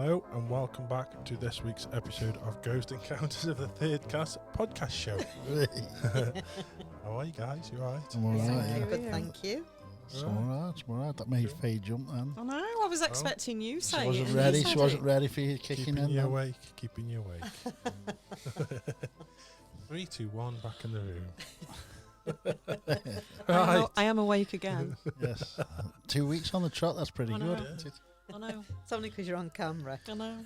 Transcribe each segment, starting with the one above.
Hello and welcome back to this week's episode of Ghost Encounters of the Third Cast podcast show. How are you guys? You alright? I'm alright, yeah. Good, thank you. It's alright. That made Faye jump then. I know, I was expecting you She saying wasn't it. ready. She wasn't ready for you kicking Keeping in. you then. awake. Keeping you awake. 3, 2, 1, back in the room. Right. I am awake again. Yes. 2 weeks on the trot, that's pretty I good, know. isn't it? I know. It's only because you're on camera. I know.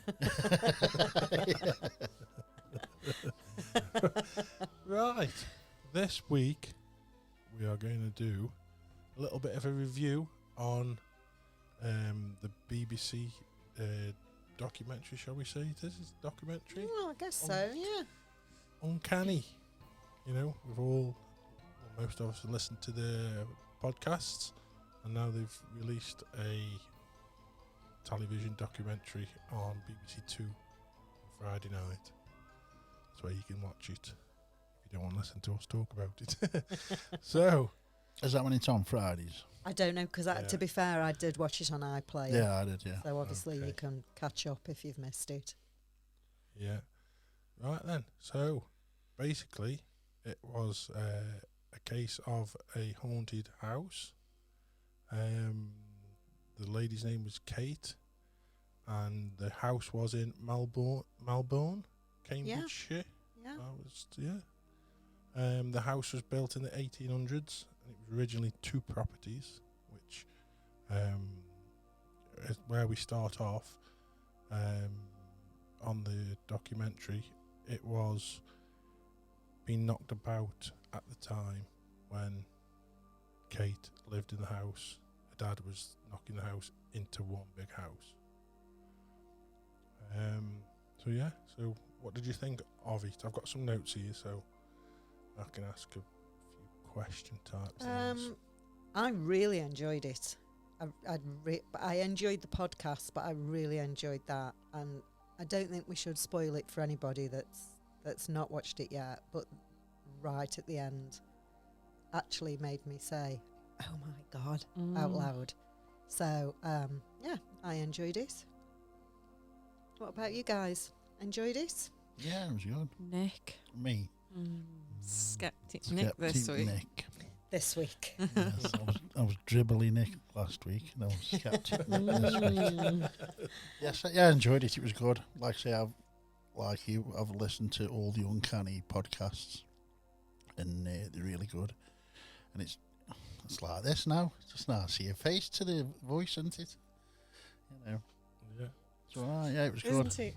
Right. This week we are going to do a little bit of a review on the BBC documentary, shall we say it is? It's a documentary. Well, I guess so, yeah. Uncanny. You know, most of us have listened to the podcasts, and now they've released a television documentary on BBC Two on Friday night. That's where you can watch it if you don't want to listen to us talk about it. So, Is that when it's on Fridays? I don't know, because Yeah. to be fair, I did watch it on iPlayer. Yeah, I did, yeah. So obviously Okay. you can catch up if you've missed it. yeah. Right then. So, basically, it was a case of a haunted house. The lady's name was Kate, and the house was in Melbourne, Cambridgeshire. Yeah. The house was built in the 1800s, and it was originally 2 properties, which is where we start off on the documentary. It was being knocked about at the time when Kate lived in the house. Her dad was knocking the house into one big house. So what did you think of it? I've got some notes here, so I can ask a few question type things. I really enjoyed it. I enjoyed the podcast, but I really enjoyed that. And I don't think we should spoil it for anybody that's not watched it yet, but right at the end actually made me say, oh my God, out loud. So, yeah, I enjoyed it. What about you guys? Enjoyed it? Yeah, it was good. Nick. Me. Skeptic Nick this week. Nick. This week. Yes, I was dribbly Nick last week, and I was skeptic Nick this week. Yes, I enjoyed it. It was good. Like I say, I've listened to all the Uncanny podcasts, and they're really good. And it's like this now. It's just now see your face to the voice, isn't it? You know. Yeah. It's alright. Yeah, it was good. Isn't it?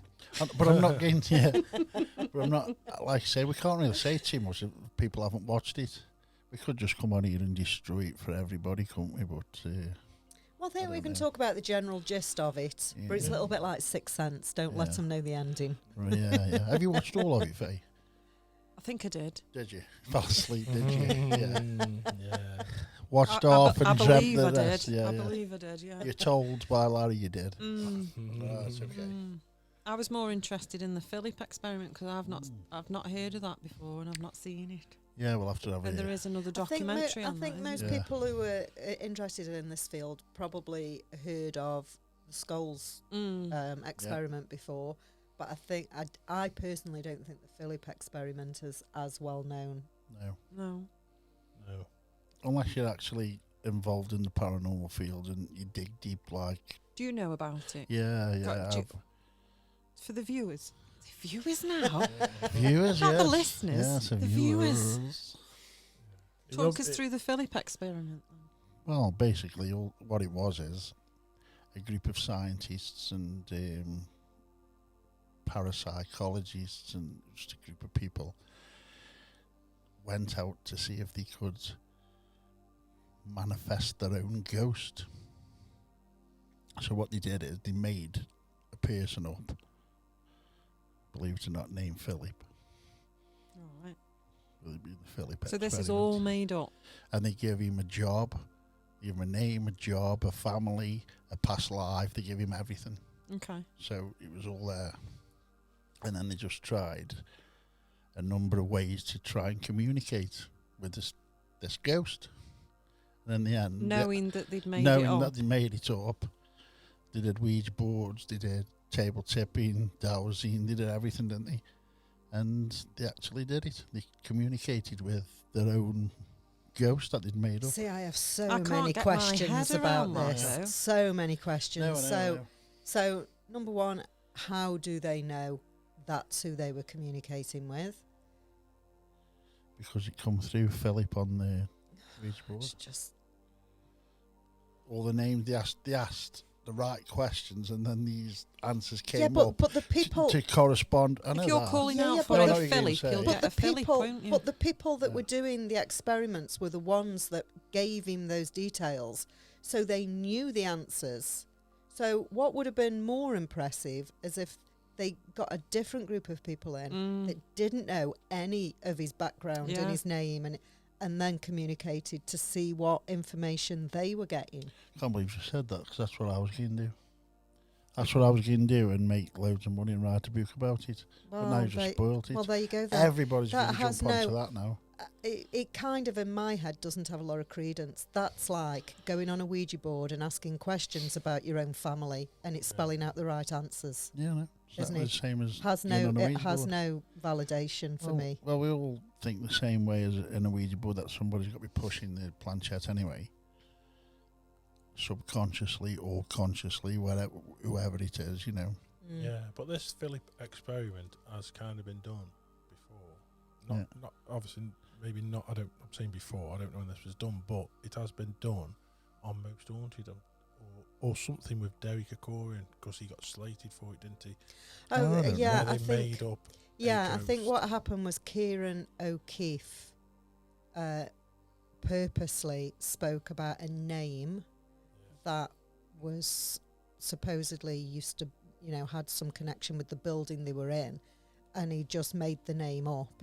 But I'm not getting to it. But I'm not, like I say, we can't really say too much if people haven't watched it. We could just come on here and destroy it for everybody, couldn't we? But Well, I think I we don't can know. talk about the general gist of it, but it's a Yeah. little bit like Sixth Sense. Don't let Yeah. them know the ending. yeah. Have you watched all of it, Faye? I think I did. Did you? Fell asleep, did you? Yeah. Yeah. Watched I off and dreamt believe the I rest. did. Yeah, I yeah. believe I did, yeah. You're told by Larry you did. That's okay. I was more interested in the Philip experiment because I've not heard of that before and I've not seen it. Yeah, we'll have to have And there it. is another I think documentary on that. most Yeah. people who are interested in this field probably heard of the Skulls experiment before, but I personally don't think the Philip experiment is as well known. No. No. Unless you're actually involved in the paranormal field and you dig deep, like. Do you know about it? Yeah, Got- do you- For the viewers. The viewers now? Viewers, Not yes. the listeners, Yes, the viewers. Talk us through the Philip experiment. Well, basically, what it was is a group of scientists and parapsychologists and just a group of people went out to see if they could manifest their own ghost. So what they did is they made a person up, believe it or not, named Philip. All right. The Philip So this is experiment. all made up. And they give him a job, they give him a name, a job, a family, a past life. They give him everything. Okay. So it was all there. And then they just tried a number of ways to try and communicate with this ghost. And in the end, Knowing that they'd made it knowing up. that they made it up, they did Ouija boards, they did table tipping, dowsing, they did everything, didn't they? And they actually did it. They communicated with their own ghost that they'd made up. See, I have I so can't many get my questions head about around that, this. though. So many questions. No, I know. So number one, how do they know that's who they were communicating with? Because it come through Philip on the Ouija board. It's just All the names they asked the right questions, and then these answers came yeah, but up the people. to correspond. I know If you're that. calling Yeah, out but for I know a what you're gonna Philip, say. you'll But get the a Philip, people, won't you? but the people that Yeah. were doing the experiments were the ones that gave him those details, so they knew the answers. So what would have been more impressive is if they got a different group of people in that didn't know any of his background Yeah. and his name, and then communicated to see what information they were getting. Can't believe you said that, because that's what I was going to do. That's what I was going to do, and make loads of money and write a book about it. But now you just spoiled it. Well, there you go. Then. Everybody's going That to has jump onto no- that now. It kind of, in my head, doesn't have a lot of credence. That's like going on a Ouija board and asking questions about your own family, and it's spelling out the right answers. Yeah, no. It's Isn't not it? the same as Has being on a it Ouija has board. no validation for well, me. Well, we all think the same way as in a Ouija board, that somebody's got to be pushing the planchette anyway. Subconsciously or consciously, whoever it is, you know. Mm. Yeah, but this Philip experiment has kind of been done before. Not obviously, maybe not. I'm saying before. I don't know when this was done, but it has been done on Most Haunted, or something with Derek Akorian, because he got slated for it, didn't he? Oh, I don't yeah, Where I they think. made up. Yeah, I ghost. think what happened was Kieran O'Keefe purposely spoke about a name that was supposedly used to, had some connection with the building they were in, and he just made the name up.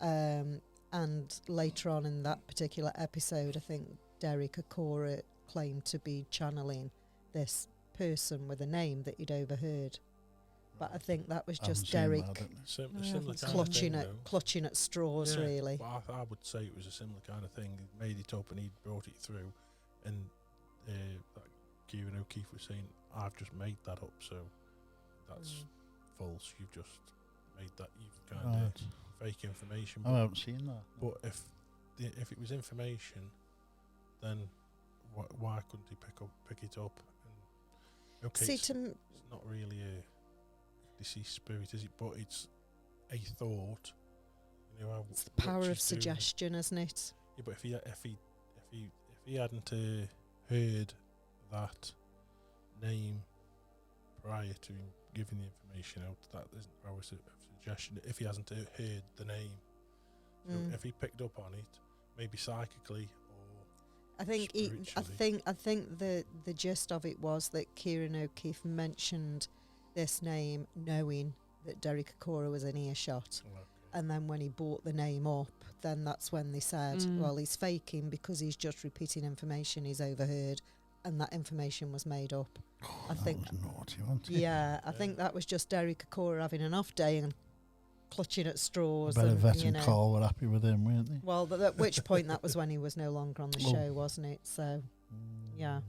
And later on in that particular episode, I think Derek Akora claimed to be channeling this person with a name that he'd overheard. But I think that was just Derek Similar kind clutching of at thing, clutching at straws, Yeah, really. But I would say it was a similar kind of thing. He made it up and he brought it through, and like Kieran O'Keefe was saying, "I've just made that up, so that's false. You've just made that. You've kind of fake information." I haven't seen that. But if it was information, then why couldn't he pick it up? And okay, See, it's not really a deceased spirit, is it? But it's a thought. How it's the power witches of do. suggestion, isn't it? Yeah, but if he hadn't heard that name prior to him giving the information out, that isn't power of suggestion. If he hasn't heard the name, so if he picked up on it, maybe psychically or I think I think the gist of it was that Kieran O'Keefe mentioned this name knowing that Derek Akora was in earshot. And then when he brought the name up, then that's when they said, well, he's faking because he's just repeating information he's overheard, and that information was made up. I think was naughty, wasn't it? Yeah, I think that was just Derek Akora having an off day and clutching at straws. Better and, Vet and Cole were happy with him, weren't they? Well, at which point that was when he was no longer on the show, wasn't it? So, yeah.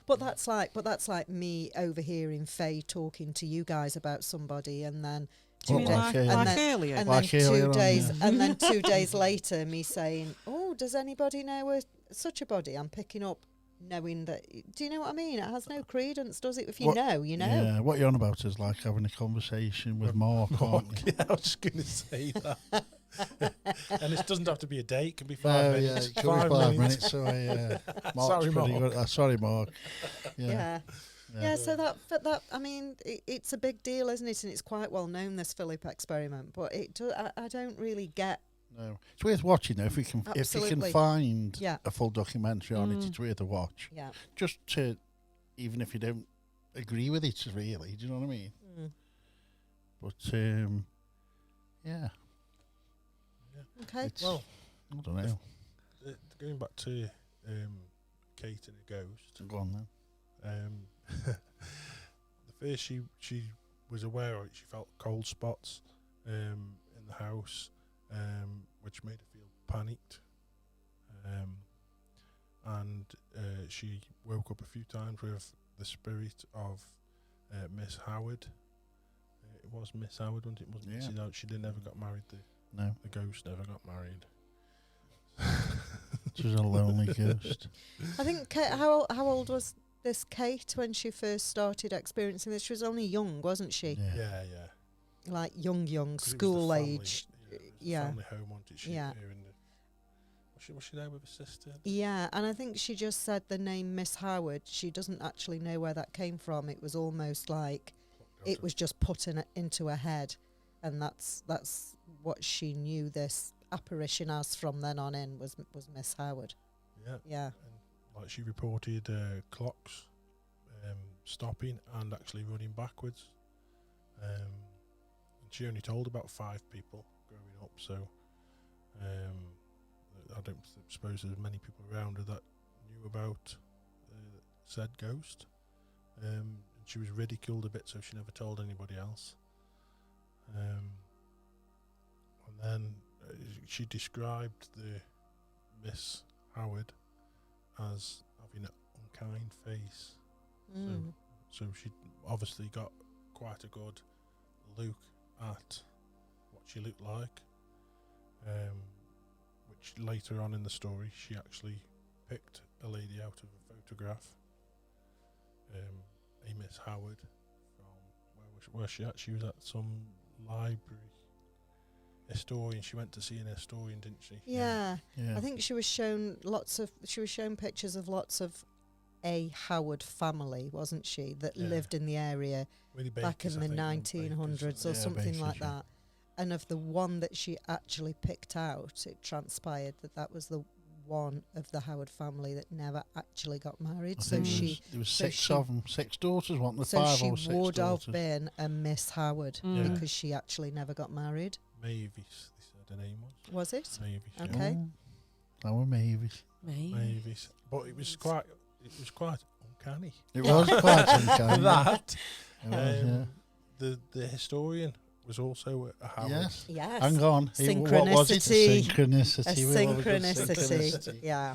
But that's like me overhearing Faye talking to you guys about somebody, and then Do you mean like earlier? and Like then earlier 2 on, days, yeah. and then 2 days later, me saying, "Oh, does anybody know such a body?" I'm picking up, knowing that. Do you know what I mean? It has no credence, does it? If you know, you know. Yeah, what you're on about is like having a conversation with Mark, aren't you? Yeah, I was just going to say that. And it doesn't have to be a day; it can be 5 minutes. Yeah, it could be 5 minutes. So, Mark's Sorry, pretty Mark. good. Sorry, Mark. Yeah, so that I mean, it's a big deal, isn't it? And it's quite well known, this Philip experiment. But I don't really get. No, it's worth watching though. If you can Absolutely. find a full documentary on it, it's worth a watch. Yeah. Just to, even if you don't agree with it, really, do you know what I mean? But yeah. Okay. It's, Well, I don't know. Going back to Kate and the ghost. Go on then. The first she was aware of it, she felt cold spots in the house, which made her feel panicked. And she woke up a few times with the spirit of Miss Howard. It was Miss Howard, wasn't it? Wasn't she never got married. No. The ghost never got married. She was a lonely ghost. I think Kate, how old was this Kate when she first started experiencing this? She was only young, wasn't she? Yeah. Like young, 'Cause it was the school family- age. It was the Yeah. family home, wasn't it? She, Yeah. her and was she there with her sister? Yeah, and I think she just said the name Miss Howard. She doesn't actually know where that came from. It was almost like it was just put into her head, and that's what she knew this apparition as from then on in was Miss Howard. Yeah. And like she reported clocks stopping and actually running backwards. And she only told about 5 people growing up, so I don't suppose there's many people around her that knew about said ghost. And she was ridiculed a bit, so she never told anybody else. And then she described the Miss Howard as having an unkind face. Mm. So she obviously got quite a good look at what she looked like, which later on in the story she actually picked a lady out of a photograph, a Miss Howard, from where she at? She was at some library. Historian. She went to see an historian, didn't she? Yeah. Yeah. I think she was shown pictures of lots of a Howard family, wasn't she, that Yeah. lived in the area Willie back Bakers, in I the think, Bakers, 1900s or Yeah, something Bakers, like yeah. that. And of the one that she actually picked out, it transpired that was the one of the Howard family that never actually got married. I So think she there was so 6 she- of them, 6 daughters, weren't there? so 5 she or 6 would daughters. have been a Miss Howard Mm. Yeah. because she actually never got married. Mavis, they said her name was. Was it? Mavis. yeah. Okay. Oh, our Mavis. Me. Mavis. But it was quite uncanny. It was quite uncanny. That. It was, yeah. The historian was also a Howard. Yes. Yes. Hang on. What was it? Synchronicity. A synchronicity. A We love a good synchronicity. Yeah.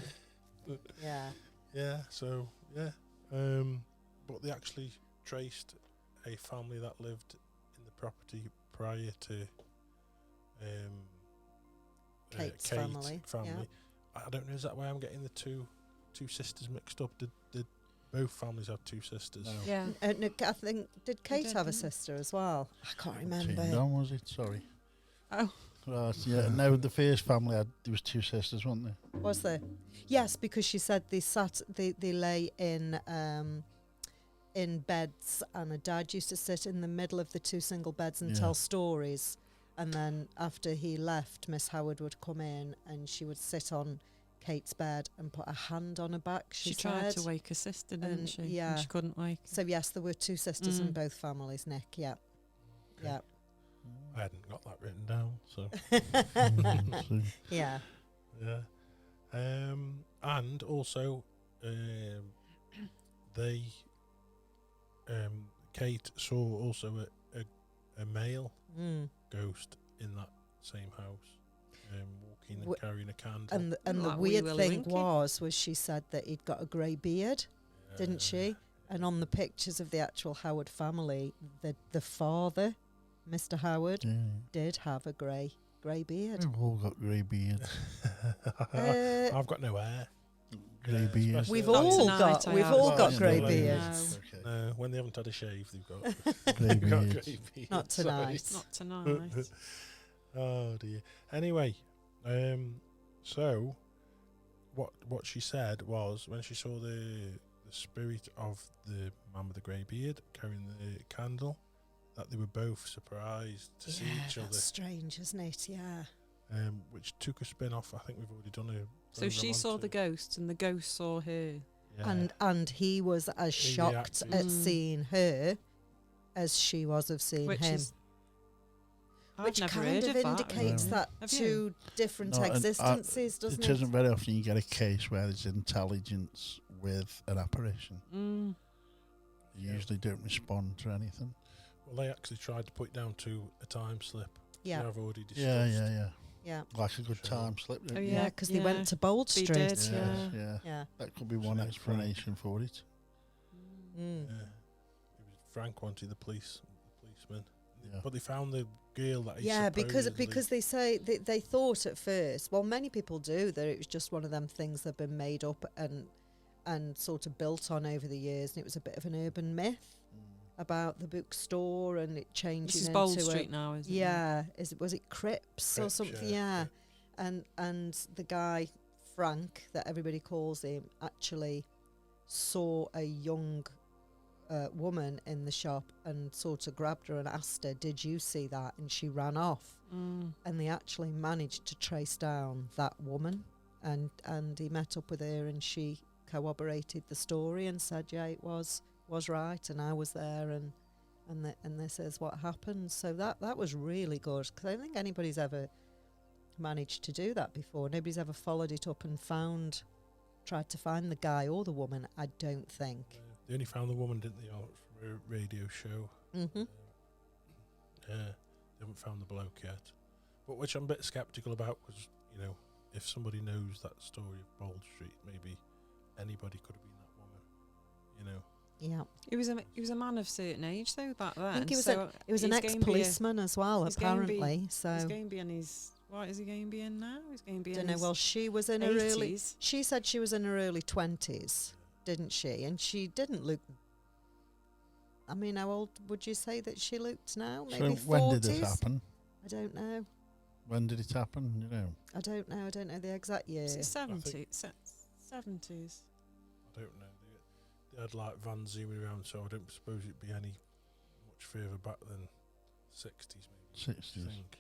Yeah. Yeah, so, yeah. But they actually traced a family that lived in the property prior to Kate's Kate family, yeah. I don't know, is that why I'm getting the two sisters mixed up? Did both families have 2 sisters? No. Yeah. No, I think, did Kate did, have a didn't they? sister as well? I can't Team remember. Don, was it? Sorry. Oh. Right, yeah. No, the first family there was 2 sisters, weren't there? Was there? Yes, because she said they lay in beds, and her dad used to sit in the middle of the 2 single beds and Yeah. tell stories. And then after he left, Miss Howard would come in and she would sit on Kate's bed and put a hand on her back. She tried said. to wake her sister, didn't And she? yeah. And she couldn't wake her. So yes, there were 2 sisters in Mm. both families, Nick. Yeah. Okay. Yeah. I hadn't got that written down, so So, Yeah. yeah. And also, Kate saw also a male Mm. ghost in that same house, walking and Wh- carrying a candle. And the Like Wee weird Willie thing Winky. was she said that he'd got a grey beard, didn't she? And on the pictures of the actual Howard family, the father, Mr. Howard, yeah. did have a grey beard. We've all got grey beards. I've got no hair. Grey beards. especially We've like- Not all tonight, got I we've haven't. all got Well, grey no, beards. No. Okay. When they haven't had a shave, they've got Grey they've got beards. grey beards. Not Sorry. tonight. Not tonight. Oh dear. Anyway, so what she said was when she saw the spirit of the man with the grey beard carrying the candle, that they were both surprised to see each that's other, strange, isn't it? Yeah. which took a spin off. I think we've already done a. So she saw the ghost and the ghost saw her. Yeah. And he was as He shocked reacted. at Mm. seeing her as she was of seeing Which him. is. I've Which never kind heard of that, indicates really. that Have you? 2 different No, and, existences, doesn't It it? isn't very often you get a case where there's intelligence with an apparition. Mm. You Yeah. usually don't respond to anything. Well, they actually tried to put it down to a time slip. Yeah. I've already discussed. Yeah. Yeah. Like a good Sure. time slip. Oh, don't you? Yeah, because they Yeah. went to Bold They Street. did. Yeah, Yeah. yeah. Yeah. That could be one Snake explanation for it. Mm. Yeah. It was Frank wanted the policeman. Yeah. But they found the girl that he Yeah, because supposedly- they say they thought at first, well, many people do, that it was just one of them things that have been made up and sort of built on over the years, and it was a bit of an urban myth about the bookstore and it changing This is into Bold a, Street now, isn't it? yeah, was it Cripps or Cripps, something? yeah. And the guy Frank, that everybody calls him, actually saw a young woman in the shop and sort of grabbed her and asked her, "Did you see that?" And she ran off. And they actually managed to trace down that woman, and he met up with her, and she corroborated the story and said, "Yeah, it was right, and I was there, and this is what happened." So that was really good, because I don't think anybody's ever managed to do that before. Nobody's ever followed it up and tried to find the guy or the woman, I don't think. They only found the woman, didn't they, on a radio show? Mm-hmm. Yeah, they haven't found the bloke yet. But which I'm a bit sceptical about, because, you know, if somebody knows that story of Bold Street, maybe anybody could have been that woman, you know. Yeah. He was a man of certain age though back then. I think he was, so he was an he's going to be ex-policeman as well, he's going to be- apparently. So He's going to be in his. What is he going to be in now? He's going to be don't in know. his Well, she was in her early. 80s. She said she was in her early 20s, didn't she? And she didn't look. I mean, how old would you say that she looked now? Maybe So when 40s? did this happen? I don't know. When did it happen? You know. I don't know. I don't know the exact year. Is it 70s? 70s. I don't know. They had like vans zooming around, so I don't suppose it'd be any much further back than 60s, maybe. 60s, I think.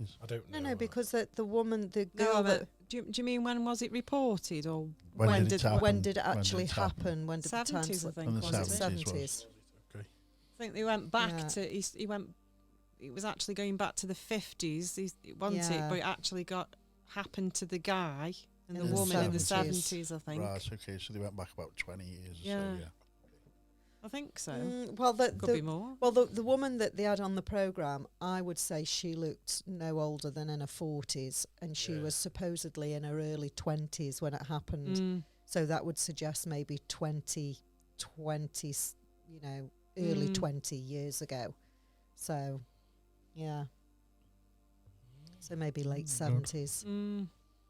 70s. I don't know. No, because the woman, the No, girl but that do you mean when was it reported or When did it happen? when did it When did actually it happen? happen? When did the time 70s? I slip? think In the was Was it 70s 70s? Okay. I think they went back Yeah. to he went. It was actually going back to the 50s. It wasn't it, Yeah. but it actually happened to the guy and In the the woman in the 70s. 70s. I think. Right, okay, so they went back about 20 years Yeah. or so, yeah. I think so. Well, Could be more. the woman that they had on the programme, I would say she looked no older than in her 40s, and she Yeah. was supposedly in her early 20s when it happened. Mm. So that would suggest maybe 20, you know, early Mm. 20 years ago. So, yeah. So maybe late 70s, Mm.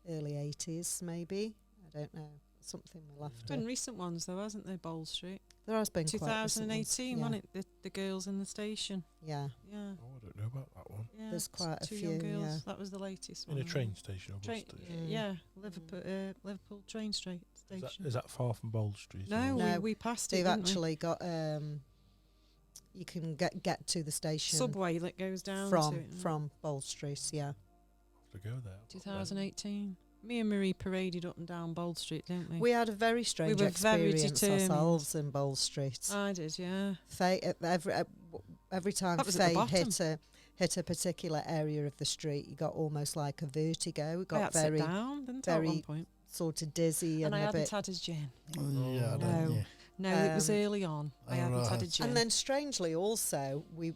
early 80s, maybe. I don't know. Something we'll have It's been to. recent ones though, hasn't there? Bold Street, There has been quite recent ones. 2018, wasn't it? The girls in the station. Yeah. Yeah, Oh, I don't know about that one. yeah. There's quite a two young few, girls. yeah. That was the latest In one. a train station or bus Train, station. yeah, Liverpool train station. Is that far from Bold Street? No, or- No, we passed it. They've didn't we? actually got you can get to the station Subway that goes down from Bold Street, yeah. have to go there. 2018. Me and Marie paraded up and down Bold Street, didn't we? We had a very strange were very experience determined. ourselves in Bold Street. I did, yeah. Faye, every time That was at the Faye bottom. hit a particular area of the street, you got almost like a vertigo. We I got had to very sit down, didn't I, at one very point? sort of dizzy And I and a hadn't bit. had a gin. Yeah, No. don't you? No, it was Um, early on. I hadn't had a Alright. gin. And then strangely also, we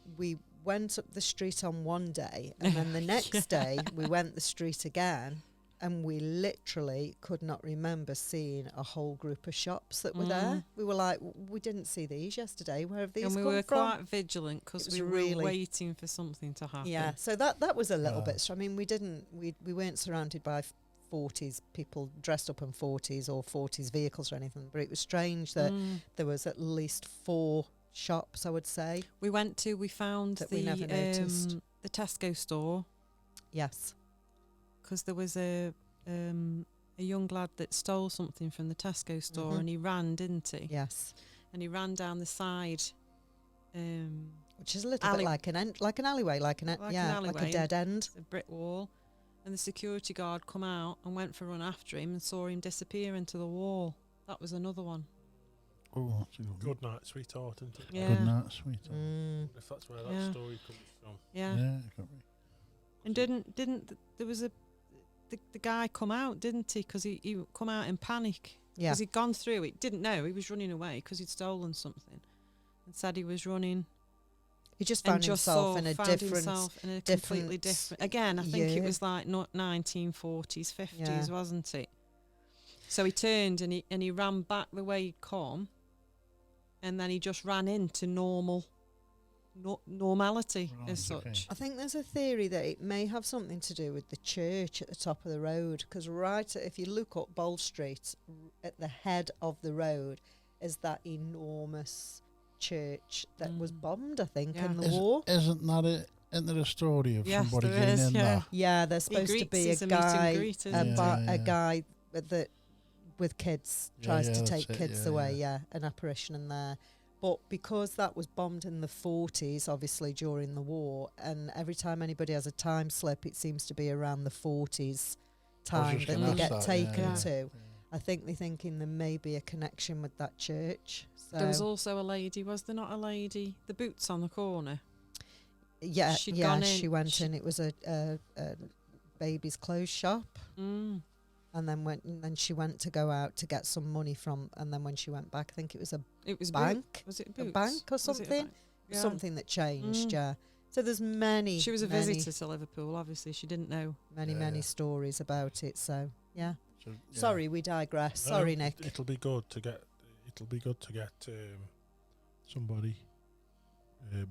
went up the street on one day, and then the next day we went the street again, and we literally could not remember seeing a whole group of shops that were there. We were like, we didn't see these yesterday. Where have these and we come were from? quite vigilant because It was we were really- waiting for something to happen. Yeah, so that was a little Right. bit. I mean, we weren't surrounded by 40s people dressed up in 40s or 40s vehicles or anything, but it was strange that there was at least 4 shops, I would say. We found That the we never noticed. the Tesco store Yes. because there was a young lad that stole something from the Tesco store and he ran, didn't he? Yes. And he ran down the side. Which is a little Alley- bit like an alleyway, like an Like an like alleyway. a dead end. A brick wall, and the security guard come out and went for a run after him and saw him disappear into the wall. That was another one. Oh, that's a good one. Good night, sweetheart, isn't it? Yeah. Good night, sweetheart. If that's where that Yeah. story comes from. Yeah. Yeah, it could be. And there was the guy come out, didn't he? Because he come out in panic. Yeah. Because he'd gone through it. Didn't know he was running away because he'd stolen something, and said he was running. He just And found just himself saw, in a found different. himself in a completely different. Again, I think it year. was like not 1940s, 50s, Yeah. wasn't it? So he turned and he ran back the way he'd come, and then he just ran into normality Right, as okay. such. I think there's a theory that it may have something to do with the church at the top of the road, because if you look up Bold Street, at the head of the road is that enormous church that was bombed, I think, Yeah. in the war. Isn't there a story of Yes, somebody there getting is, in yeah. there? Yeah, there's supposed to be a It's a meet and guy, greet, a, isn't Yeah, a yeah. guy that with kids Yeah, tries yeah, to that's take it, kids yeah, away. yeah. Yeah, an apparition in there. But because that was bombed in the 40s, obviously during the war, and every time anybody has a time slip, it seems to be around the 40s time just that gonna they ask get that, taken yeah. to. I think they're thinking there may be a connection with that church. So There was also a lady, was there not a lady? The boots on the corner. yeah, she'd yeah, gone in- she went she- in. It was a baby's clothes shop. Mm. And then she went to go out to get some money from, and then when she went back, I think it was a It was bank, Was it a boots? bank or Was it a something, bank? Yeah. something that changed. Mm. Yeah. So there's many. She was a many, visitor to Liverpool. Obviously, she didn't know. many Yeah. stories about it. So yeah. So, yeah. Sorry, we digress. No, Sorry, Nick. It'll be good to get. It'll be good to get somebody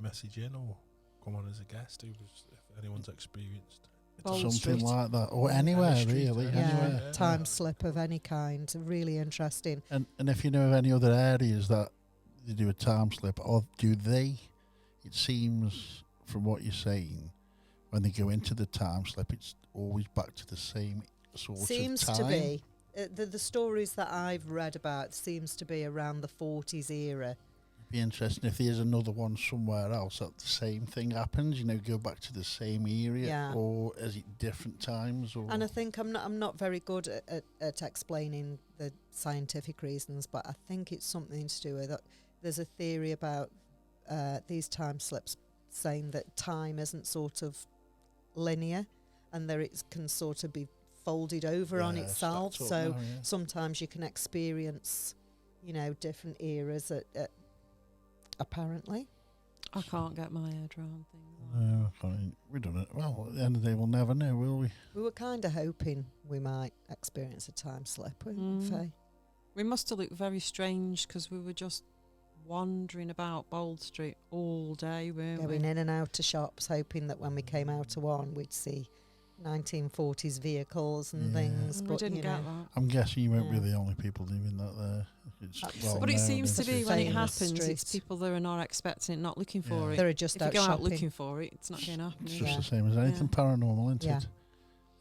message in or come on as a guest if anyone's experienced. Bold Something Street. like that, or anywhere Any street, really, yeah. anywhere. Yeah. Time slip of any kind. Really interesting. And if you know of any other areas that they do a time slip, or do they? It seems from what you're saying, when they go into the time slip, it's always back to the same sort Seems of time. to be. The stories that I've read about seems to be around the 40s era. Be interesting if there's another one somewhere else that the same thing happens. You know, go back to the same area, Yeah. or is it different times? Or And I think I'm not very good at explaining the scientific reasons, but I think it's something to do with that. There's a theory about these time slips saying that time isn't sort of linear, and that it can sort of be folded over on Yeah, itself. stacked up So now, yeah. sometimes you can experience, different eras apparently. I can't get my head around things. No, I can't. We don't know. Well, at the end of the day, we'll never know, will we? We were kind of hoping we might experience a time slip, weren't we, Mm. Faye? We must have looked very strange because we were just wandering about Bold Street all day, weren't Going we? in and out of shops, hoping that when we came out of one, we'd see 1940s vehicles and Yeah. things. We But didn't you get know, that. I'm guessing you won't be Yeah. the only people doing that there. It's Absolutely. well But it known, seems to isn't be it? when it Famous happens, it's street. people that are not expecting it, not looking for Yeah. it. they're just If you out go out shopping. looking for it, it's not going to happen. It's is just Yeah. the same as anything Yeah. paranormal, isn't Yeah. it?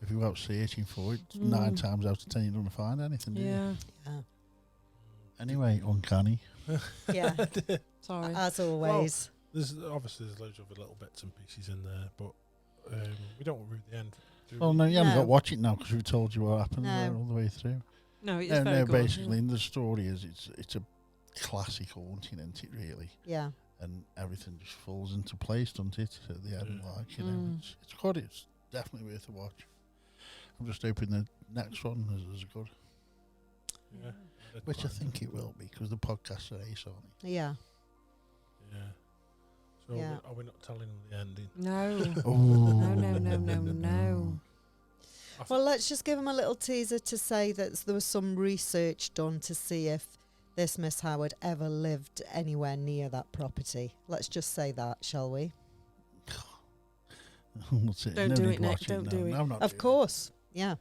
If you go out searching for it, Mm. 9 times out of 10 you're going to find anything, do you? Yeah, Yeah. Anyway, uncanny. Yeah, sorry. as always. There's loads of little bits and pieces in there, but we don't read the end. Do Well, we? no, you haven't got No. to watch it now because we've told you what happened No. all the way through. No, it's No, very good. basically, the story is it's a classic haunting, isn't it, really? Yeah. And everything just falls into place, doesn't it, at the end? Yeah. Like, you know, Mm. it's good. It's definitely worth a watch. I'm just hoping the next one is good, Yeah. which I think it will be because the podcasts are ace, aren't they? Yeah. Yeah. So Yeah. are we not telling them the ending? No. Oh, No. Well, let's just give them a little teaser to say that there was some research done to see if this Miss Howard ever lived anywhere near that property. Let's just say that, shall we? That's it. Don't No do need it, Nick, watching, don't no. do it. No, I'm not Of doing course, yeah.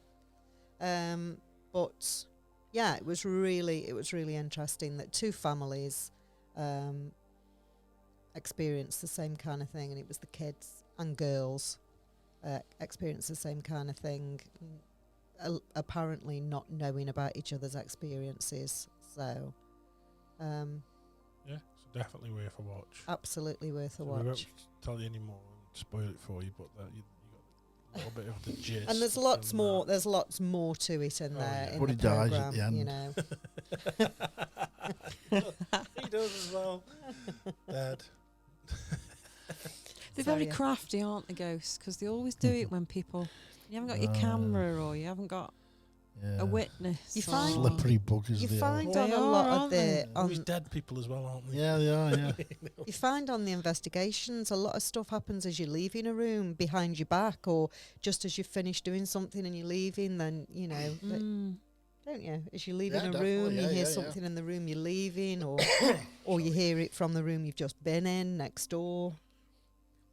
But yeah, it was really interesting that two families experienced the same kind of thing, and it was the kids and girls experienced the same kind of thing, apparently not knowing about each other's experiences. So, Yeah. So definitely worth a watch. absolutely worth a So we won't watch. tell you any more and spoil it for you, but that you got a little bit of the gist. And there's lots and more. that. There's lots more to it in Oh, there yeah. in But the he dies at program. the end. You know, He does as well. Dad. They're So, very yeah. crafty, aren't they, ghosts? Because they always do it when people... You haven't got your camera or you haven't got Yeah. a witness. You or- find- Slippery buggers. you they find are. on They a are, lot of aren't the they? Always dead people as well, aren't they? Yeah, they are. Yeah. you find on the investigations, a lot of stuff happens as you're leaving a room behind your back, or just as you finish doing something and you're leaving. Then you know, Mm. don't you? As you leave in a definitely, room, you yeah, hear yeah, something in the room you're leaving, or you hear it from the room you've just been in next door.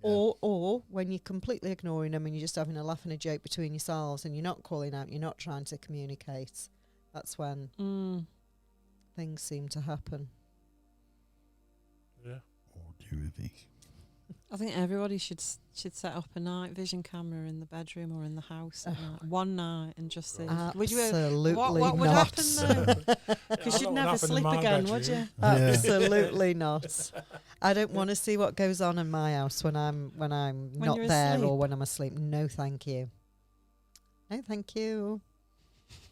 Yeah. Or when you're completely ignoring them and you're just having a laugh and a joke between yourselves and you're not calling out, you're not trying to communicate. That's when things seem to happen. Yeah. Or do they? I think everybody should set up a night vision camera in the bedroom or in the house at night, one night, and just see. Would you? Absolutely What would not. happen then? Because you'd never sleep again, would you? Absolutely not. I don't want to see what goes on in my house when I'm not you're there asleep. or when I'm asleep. No, thank you. No, thank you.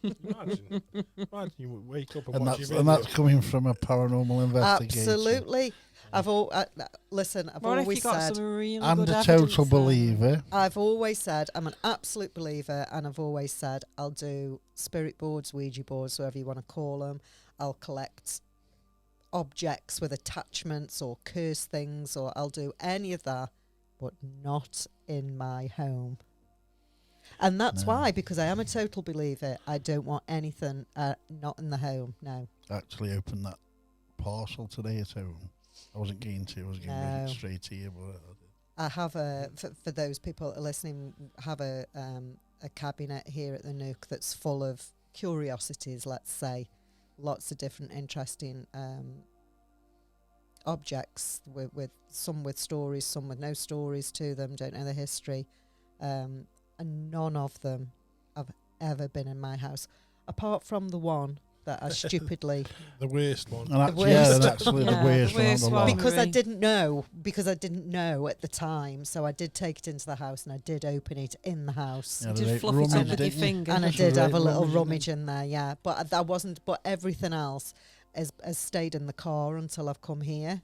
Imagine you wake up and, And watch that's your and video. that's coming from a paranormal investigator. Absolutely. I've listen. I've What if you always got said some really I'm good the evidence total there? believer. I've always said I'm an absolute believer, and I've always said I'll do spirit boards, Ouija boards, whatever you want to call them. I'll collect objects with attachments or curse things, or I'll do any of that, but not in my home. And that's why, because I am a total believer, I don't want anything not in the home. No. Actually opened that parcel today at home. I wasn't going to. I was going to bring it straight here, but I did. I have for those people that are listening, have a cabinet here at the Nook that's full of curiosities, let's say. Lots of different interesting objects with some with stories, some with no stories to them, don't know the history. And none of them have ever been in my house, apart from the one that I stupidly... The worst one. And actually, worst. that's actually the worst one on the lot. Because I didn't know at the time, so I did take it into the house and I did open it in the house. Yeah, You did right fluff it up rummage, with your didn't you? finger. And I That's did right, have a little rummage, rummage in there, yeah. But that wasn't. But everything else has stayed in the car until I've come here,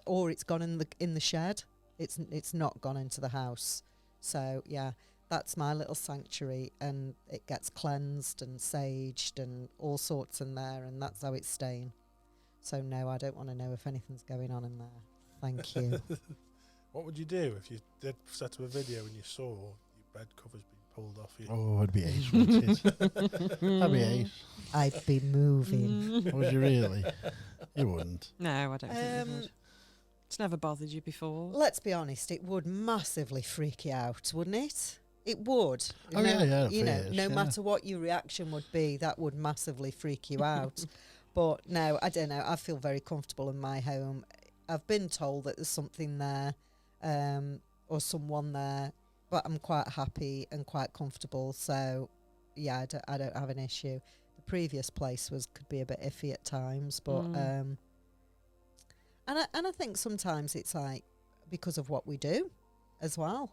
or it's gone in the shed. It's not gone into the house. So yeah, that's my little sanctuary, and it gets cleansed and saged and all sorts in there, and that's how it's staying. So no, I don't want to know if anything's going on in there. Thank you. What would you do if you did set up a video and you saw your bed covers being pulled off you? Oh, it'd be ace, wouldn't it? That'd be ace. I'd be moving. Would you really? You wouldn't. No, I don't think you would. It's never bothered you before. Let's be honest, it would massively freak you out, wouldn't it? It would. Oh, yeah, You know, it is, no yeah. matter what your reaction would be, that would massively freak you out. But no, I don't know. I feel very comfortable in my home. I've been told that there's something there, or someone there, but I'm quite happy and quite comfortable. So, yeah, I don't have an issue. The previous place could be a bit iffy at times, but and I think sometimes it's like because of what we do as well.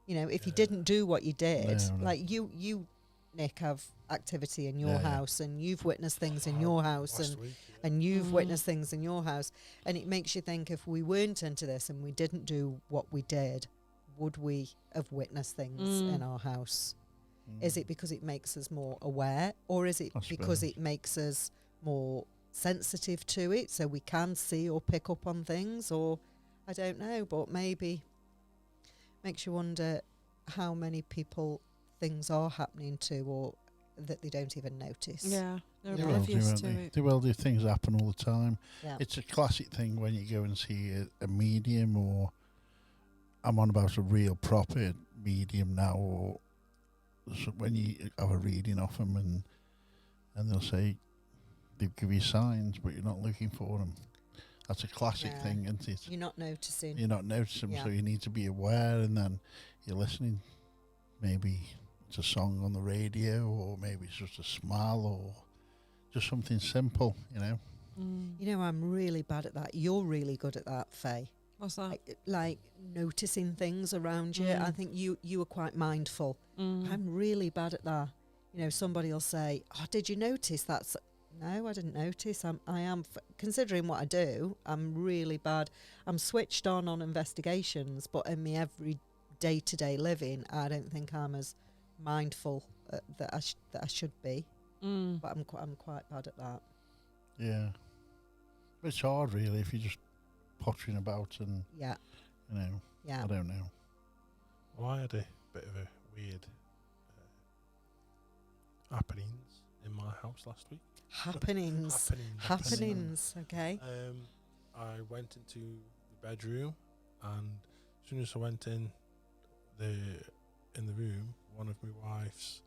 You know, if you didn't do what you did, No. like you, Nick, have activity in your house, and you've witnessed things in your house, Last week, and you've witnessed things in your house, and it makes you think, if we weren't into this and we didn't do what we did, would we have witnessed things in our house? Is it because it makes us more aware, or is it because it makes us more sensitive to it, so we can see or pick up on things? Or I don't know, but maybe makes you wonder how many people things are happening to, or that they don't even notice. Yeah, they're They will do, oblivious won't to they? it. They will do. Things happen all the time. Yeah. It's a classic thing when you go and see a medium, or I'm on about a real proper medium now, or when you have a reading off them and they'll say they give you signs, but you're not looking for them. That's a classic thing, isn't it? You're not noticing. You're not noticing, so you need to be aware, and then you're listening. Maybe it's a song on the radio, or maybe it's just a smile, or just something simple, you know. You know, I'm really bad at that. You're really good at that, Faye. What's that? Like noticing things around you. I think you are quite mindful. I'm really bad at that. You know, somebody will say, "Oh, did you notice that's?" No, I didn't notice. I am considering what I do. I'm really bad. I'm switched on investigations, but in my every day-to-day living, I don't think I'm as mindful that I should be. But I'm quite bad at that. Yeah, it's hard, really, if you're just pottering about and you know. Yeah. I don't know. Well, I had a bit of a weird happenings in my house last week. Happenings. Happenings. Okay. I went into the bedroom, and as soon as I went in the room, one of my wife's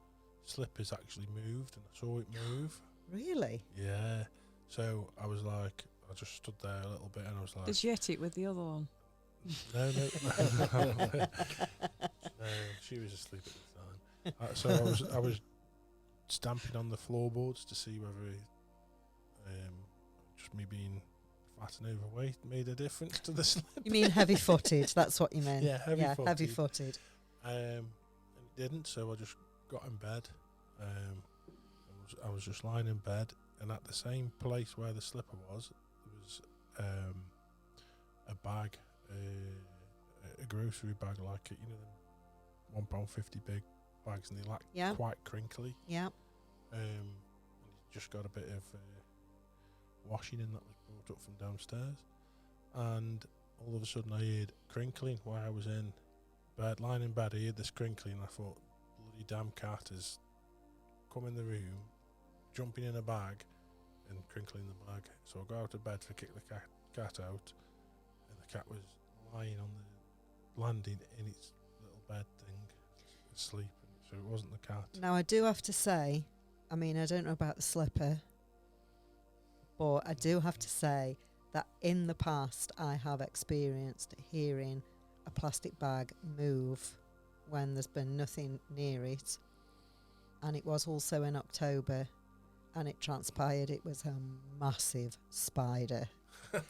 slippers actually moved, and I saw it move. Really? Yeah. So I was like, I just stood there a little bit, and I was like, Did you hit it with the other one? No, she was asleep at the time. So I was stamping on the floorboards to see whether just me being fat and overweight made a difference to the slip. You mean heavy-footed? That's what you meant. Yeah, heavy-footed. Heavy-footed. And it didn't, so I just got in bed. I was just lying in bed, and at the same place where the slipper was, there was a bag, a grocery bag, like £1.50 big bags, and they like quite crinkly. Yeah. And it just got a bit of washing in that was brought up from downstairs, and all of a sudden I heard crinkling while I was in bed, lying in bed. I heard this crinkling, and I thought, bloody damn cat has come in the room, jumping in a bag and crinkling the bag. So I go out of bed to kick the cat out, and the cat was lying on the landing in its little bed thing, asleep. So it wasn't the cat. Now, I do have to say, I mean, I don't know about the slipper, but I do have to say that in the past I have experienced hearing a plastic bag move when there's been nothing near it. And it was also in October, and it transpired it was a massive spider.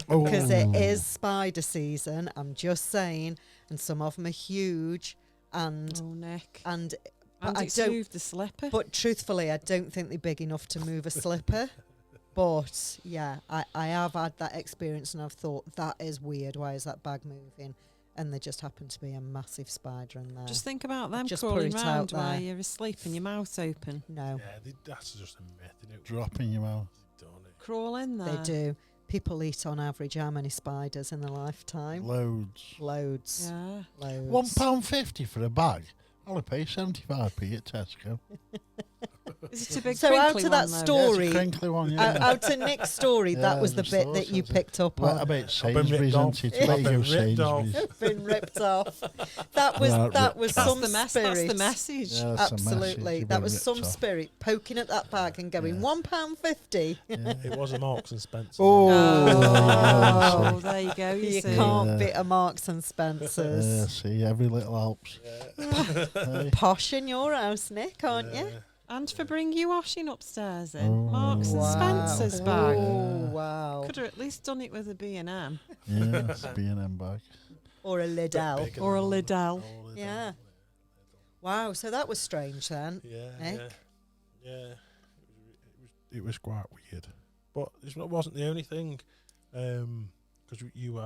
Because it is spider season, I'm just saying, and some of them are huge, and Nick. and it's moved the slipper. But truthfully, I don't think they're big enough to move a slipper. But yeah, I have had that experience, and I've thought, that is weird. Why is that bag moving? And there just happened to be a massive spider in there. Just think about them Just crawling put it round out while there. you're asleep and your mouth's open. No, Yeah, that's just a myth. They don't Drop in your mouth. don't it? Crawl in there. they do. People eat on average how many spiders in a lifetime? Loads. Loads. Yeah. Loads. £1.50 for a bag. I'll pay 75p at Tesco. Is it a big So out crinkly of that one, though? story, Yeah, it's a crinkly one, yeah. Out of Nick's story, that Yeah, was the just bit thought that you so. picked up What on. about ripped Sainsbury's, off. isn't it? I've been Lego ripped off. Sainsbury's. Been ripped off. That was Right, that was That's some the spirit. That's the message. Yeah, that's a Absolutely, message. You've that been was ripped some off. spirit poking at that bag and going Yeah. £1.50. Yeah. It was a Marks and Spencer. Oh, Oh, there you go. You see. can't Yeah. beat a Marks and Spencer's. See, every little helps. Hey. Posh in your house, Nick, aren't you? And for bring you washing upstairs in. Oh. Marks and Spencer's bag. Oh, wow. Could have at least done it with a B&M. Yeah, it's a B&M bag. Or a Liddell. Or a Liddell. Yeah. Wow, so that was strange then. Yeah, Nick? yeah. It was quite weird, but it wasn't the only thing. Because you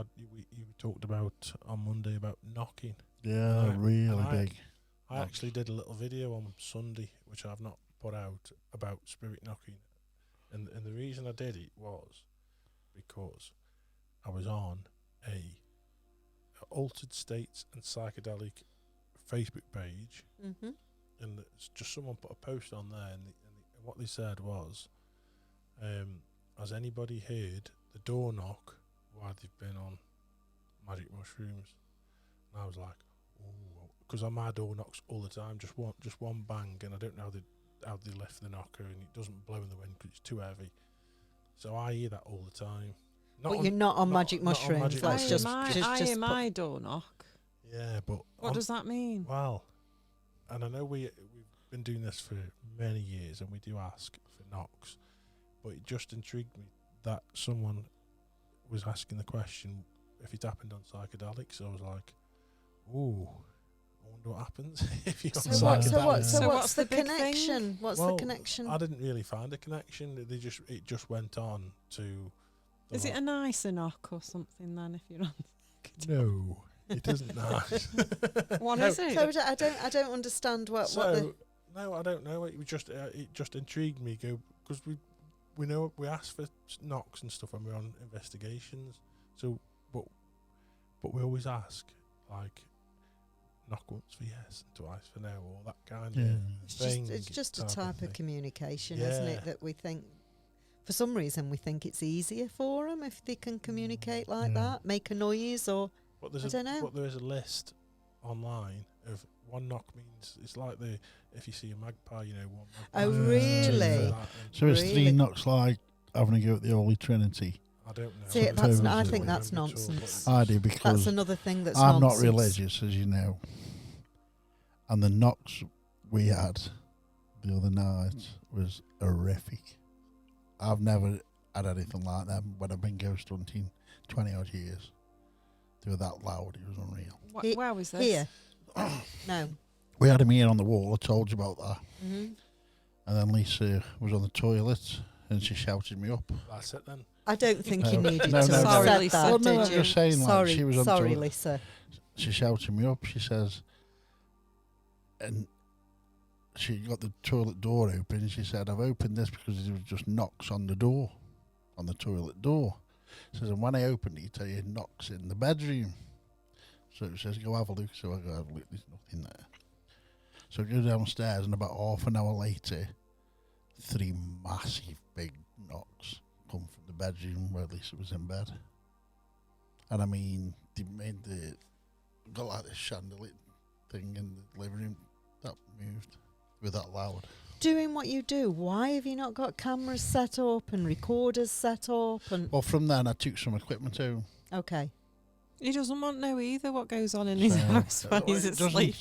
talked about on Monday about knocking. Yeah, Right. really And big. I actually did a little video on Sunday, which I've not put out, about spirit knocking, and the reason I did it was because I was on a Altered States and Psychedelic Facebook page, Mm-hmm. and it's just someone put a post on there, and what they said was, has anybody heard the door knock while they've been on magic mushrooms? And I was like, oh, because on my door knocks all the time, just one bang, and I don't know how they lift the knocker, and it doesn't blow in the wind because it's too heavy. So I hear that all the time. But you're not on magic not on mushrooms. magic Let's mushrooms. I hear put- my door knock. Yeah, but What does that mean? well, and I know we've been doing this for many years, and we do ask for knocks, but it just intrigued me that someone was asking the question if it happened on psychedelics. So I was like, ooh, I wonder what happens if you're on So psychedelics. So what's what's the the big thing? connection? What's the Well, connection? I didn't really find a connection. It just went on to. the Is it whole- a nicer knock or something then if you're on? No, it isn't nice. What No. is it? So I don't understand what the No, I don't know. It just intrigued me. Because we know we ask for knocks and stuff when we're on investigations. So, but we always ask, like, knock once for yes and twice for no, or that kind Yeah. of thing. It's just a of type thing. of communication, isn't it? Yeah. That we think, for some reason, we think it's easier for them if they can communicate like Yeah. that, make a noise, or But there's I don't know. But there is a list online of one knock means it's like if you see a magpie, you know, one magpie. Oh, two for really? that, and So it's Really? 3 knocks like having a go at the Holy Trinity. I don't know. See, Some that's purposes. I I think don't that's remember at all, nonsense. but I do because That's another thing that's I'm nonsense. not religious, as you know. And the knocks we had the other night was horrific. I've never had anything like that when I've been ghost hunting 20 odd years. They were that loud, it was unreal. He- Where was this? Here, no. We had him here on the wall, I told you about that. hmm And then Lisa was on the toilet and she shouted me up. That's it then. I don't think you No, needed no, to no, have no. Sorry, said Lisa. that, Well, no, did I'm you? just saying, like, sorry, she was on sorry, toilet. Lisa. She shouted me up, she says, and she got the toilet door open. She said, I've opened this because there was just knocks on the door, on the toilet door. She says, and when I opened it, I heard knocks in the bedroom. So it says, go have a look. So I go have a look, there's nothing there. So I go downstairs, and about half an hour later, 3 massive big knocks come from the bedroom where Lisa was in bed. And I mean, they made got like this chandelier thing in the living room that moved. With that loud. Doing what you do, why have you not got cameras set up and recorders set up? And Well, from then I took some equipment home. okay, He doesn't want to know either what goes on in his So, house when it he's doesn't- asleep.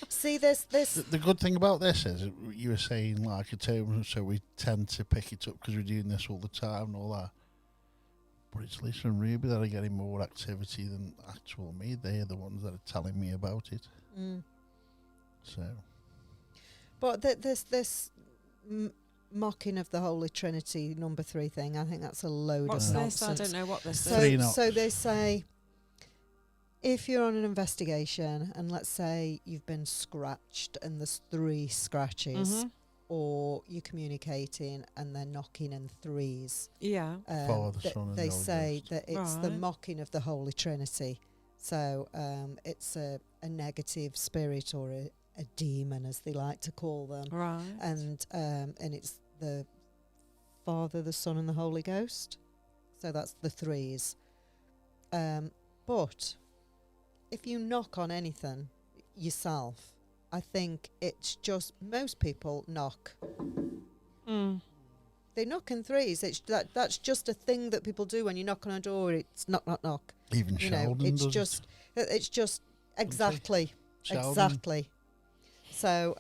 see this. The good thing about this is you were saying like it's home, so we tend to pick it up because we're doing this all the time and all that. But it's Lisa and Ruby that are getting more activity than actual me. They're the ones that are telling me about it. Mm. So But this mocking of the Holy Trinity number 3 thing, I think that's a load What's of this? nonsense. I don't know what this So, is. 3 knocks. so they say, if you're on an investigation and let's say you've been scratched and there's 3 scratches, Mhm. or you're communicating and they're knocking in 3s, Yeah. Father, Son, and they the Holy say Ghost. that it's the Right. mocking of the Holy Trinity. So it's a negative spirit or a demon, as they like to call them. Right. And it's the Father, the Son, and the Holy Ghost. So that's the 3s. But if you knock on anything yourself, I think it's just most people knock. Mm. They knock in 3s. That's just a thing that people do when you knock on a door. It's knock, knock, knock. Even You know, Sheldon it's does just exactly, Sheldon. exactly. So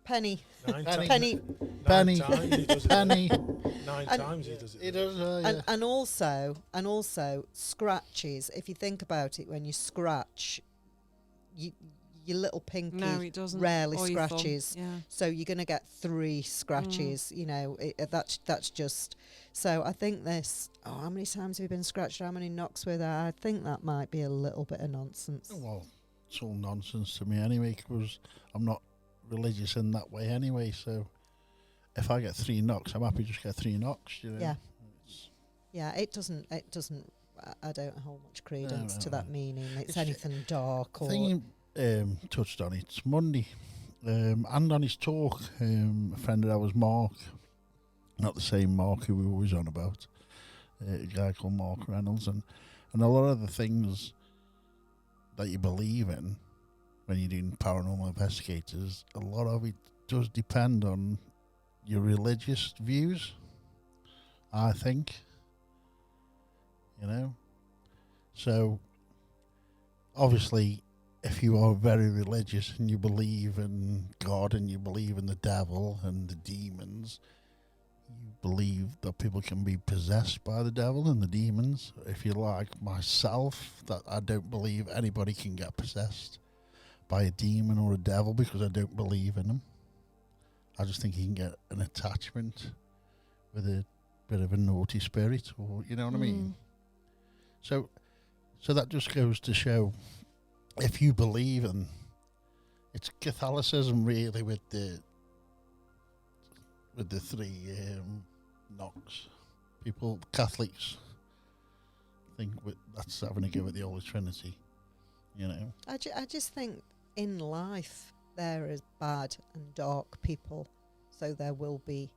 Penny. Nine Penny. Penny. Penny. Times he does it. Penny. 9 And- times he does it. He does, yeah. And also scratches. If you think about it, when you scratch, your little pinky No, it doesn't. rarely Or your thumb. scratches. Yeah. So you're going to get 3 scratches. You know, that's just. So I think this. Oh, how many times have you been scratched? How many knocks with that? I think that might be a little bit of nonsense. Well, it's all nonsense to me anyway, because I'm not religious in that way anyway. So if I get 3 knocks, I'm happy to just get 3 knocks. You know? Yeah. It's- Yeah, it doesn't. I don't hold much credence to no. that meaning. It's It's- anything dark I or. think he touched on it. It's Monday, and on his talk, a friend of ours, Mark, not the same Mark who we were always on about, a guy called Mark Reynolds, and a lot of the things that you believe in when you're doing paranormal investigators, a lot of it does depend on your religious views, I think. You know? So, obviously, if you are very religious and you believe in God and you believe in the devil and the demons, you believe that people can be possessed by the devil and the demons. If you're like myself, that I don't believe anybody can get possessed by a demon or a devil because I don't believe in them. I just think you can get an attachment with a bit of a naughty spirit, or you know what I mean? So that just goes to show, if you believe in, it's Catholicism really with the 3 knocks. People, Catholics, think that's having a go at the Holy Trinity. you know. I just think in life there is bad and dark people, so there will be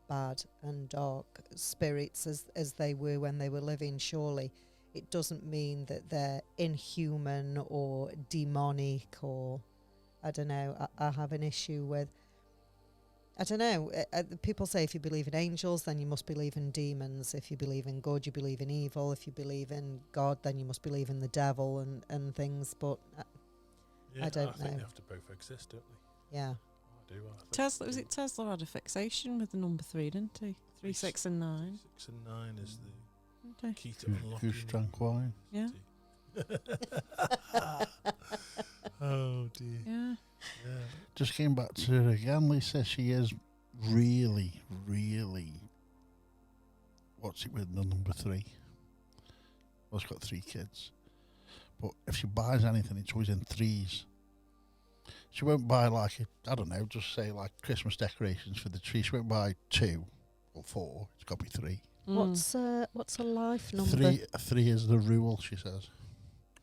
bad and dark spirits as they were when they were living. Surely it doesn't mean that they're inhuman or demonic, or I don't know. I have an issue with, I don't know, people say if you believe in angels then you must believe in demons. If you believe in good you believe in evil. If you believe in God then you must believe in the devil and things, but I don't know. I think they have to both exist, don't they? Yeah. I do. I think Tesla, they was do. it Tesla had a fixation with the number 3, didn't he? 3, 6 and 9. 6 and 9 is Didn't the he? key to Goose unlocking. drank wine. Yeah. Oh dear. Yeah. Yeah. Just came back to her again. Lisa, she is really, really. What's it with the number 3? Well, she's got 3 kids. But if she buys anything, it's always in 3s. She won't buy I don't know, just say like Christmas decorations for the tree. She won't buy 2 or 4. It's got to be 3. What's a life number? 3 is the rule, she says.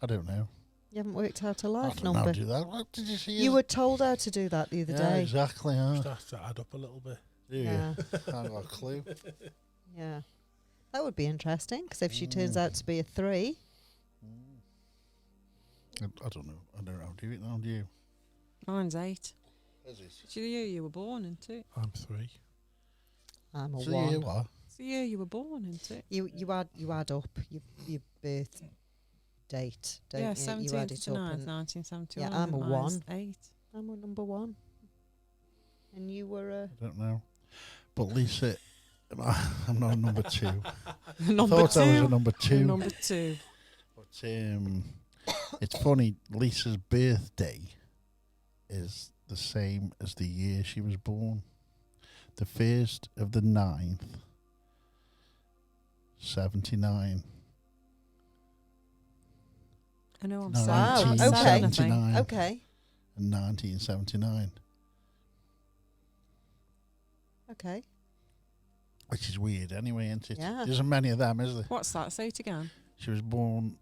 I don't know. You haven't worked out a I life don't know how number. to do that. What did you see? You were told how to do that the other day. Exactly. Just have to add up a little bit. Do you? Yeah. I haven't got a clue. Yeah. That would be interesting, because if she turns out to be a 3, I don't know. I don't know how to do it now, do you? Mine's 8. Is it? It's the year you were born, isn't it? I'm 3. I'm a So 1. you what? It's the year you were born, isn't it? You add up your birth date, don't Yeah, you? 17th You add to it up. 9th, And 1971. Yeah, I'm a Mine's 1. 8. I'm a number 1. And you were a... I don't know. But Lisa, I'm not a number 2. Number I thought 2. I was a number 2. Number 2. But it's funny, Lisa's birthday is the same as the year she was born. The 1st of the 9th, 79. I know I'm Wow, sad. okay. I'm sad, I think. 79 Okay. and 1979, Okay. which is weird anyway, isn't it? Yeah. There isn't many of them, is there? What's that? Say it again. She was born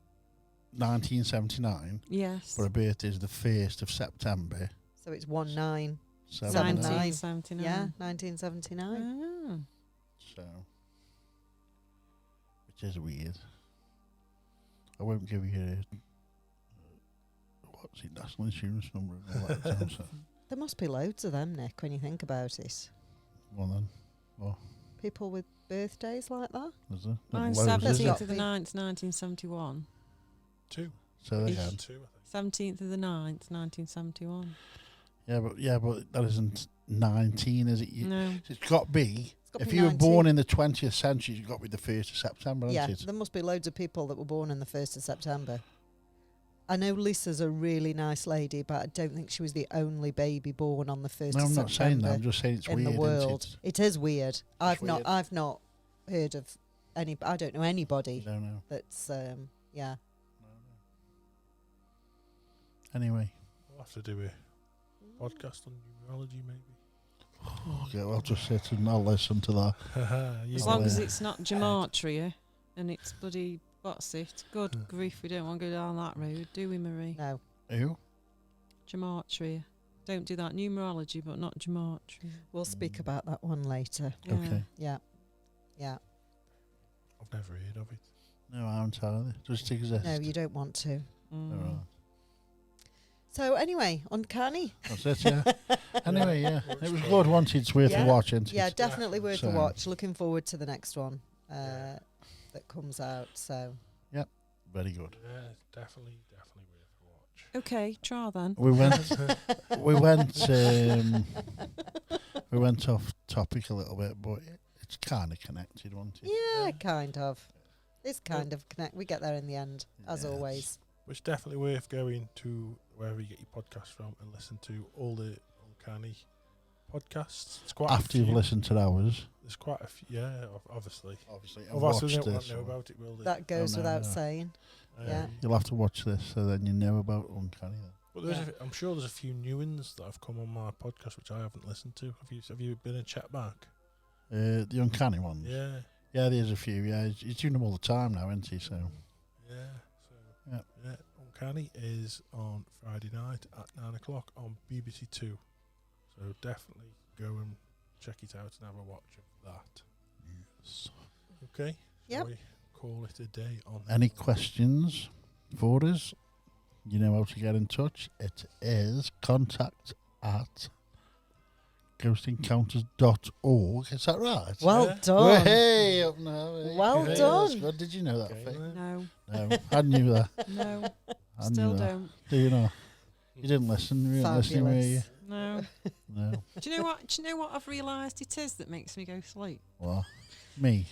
1979, Yes. but her birthday is the 1st of September. So it's 1979. 79. 1979. Yeah, 1979. Ah. So, which is weird. I won't give you what's it, national insurance number and all that time, so. There must be loads of them, Nick, when you think about it. Well then, People with birthdays like that. is there? Not Mine's loads, is 17th there? of the 9th, 1971. 2. So there you Yeah, go. 2, I think. 17th of the 9th, 1971. Yeah, but that isn't 19, is it? No. It's got to be. It's got If to be you were 19. born in the 20th century, it's got to be the 1st of September, Yeah, isn't it? there must be loads of people that were born on the 1st of September. I know Lisa's a really nice lady, but I don't think she was the only baby born on the 1st No, of I'm September not saying that. I'm just saying it's in weird, the world. isn't It is weird. I've weird. not heard of any. I don't know it? anybody I don't know. that's yeah. Anyway, We'll have to do a podcast on numerology, maybe. okay, I'll just sit and I'll listen to that. You As Oh, long as yeah. it's not gematria and it's bloody, what's it? Good grief, we don't want to go down that road, do we, Marie? No. Who? Gematria. Don't do that. Numerology, but not gematria. We'll speak about that one later. Yeah. Okay. Yeah. Yeah. I've never heard of it. No, I haven't either. Just exists. No, you don't want to. Mm. Alright. So anyway, Uncanny. That's it, yeah. Anyway, yeah. It was good once. It's worth Yeah. a watch, isn't it? Yeah, definitely worth a So- watch. Looking forward to the next one Yeah. that comes out. So Very good. Yeah, it's definitely worth a watch. Okay, try then. We went off topic a little bit, but it's kind of connected, wasn't it? yeah, kind of. It's kind of connect. We get there in the end, as Yes. always. But it's definitely worth going to wherever you get your podcast from and listen to all the Uncanny podcasts. It's quite After a you've few. listened to ours. There's quite a few. Yeah, obviously. Obviously. And Otherwise, watch we don't this. know about it, will they? That goes no, without no. saying. yeah. You'll have to watch this so then you know about Uncanny. But there's Yeah. I'm sure there's a few new ones that have come on my podcast which I haven't listened to. Have you been and checked back? The Uncanny ones. Yeah. Yeah, there's a few. Yeah, he's doing them all the time now, isn't he? So Yeah. So Yeah. yeah. Uncanny is on Friday night at 9 o'clock on BBC Two. So definitely go and check it out and have a watch of that. Yes. Okay? Yep. Shall we call it a day on Any questions for us? You know how to get in touch. It is contact@ghostencounters.org. Is that right? Well Yeah. done. Hey, up now. Hey. Well Hey, done. that's good. Did you know that, Okay, Faye? then. No, No, I knew that. no, I still knew that. don't. Do you know? You didn't listen. You didn't listen, were you? No. No. Do you know what? Do you know what I've realised it is that makes me go sleep? What? Me?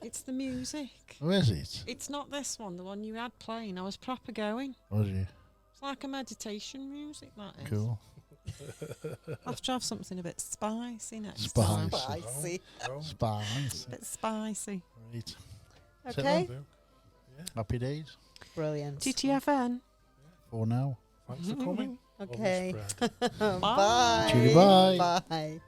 It's the music. Who is it? It's not this one, the one you had playing. I was proper going. Was you? It's like a meditation music, that is. Cool. I'll have to have something a bit spicy next Spicy. time. Spicy. Oh, Spice. A bit spicy. Right. Okay. do. Yeah. Happy days Brilliant. TTFN. for now. Thanks for coming. Okay. Love the spread. Bye. Judy, bye. Bye.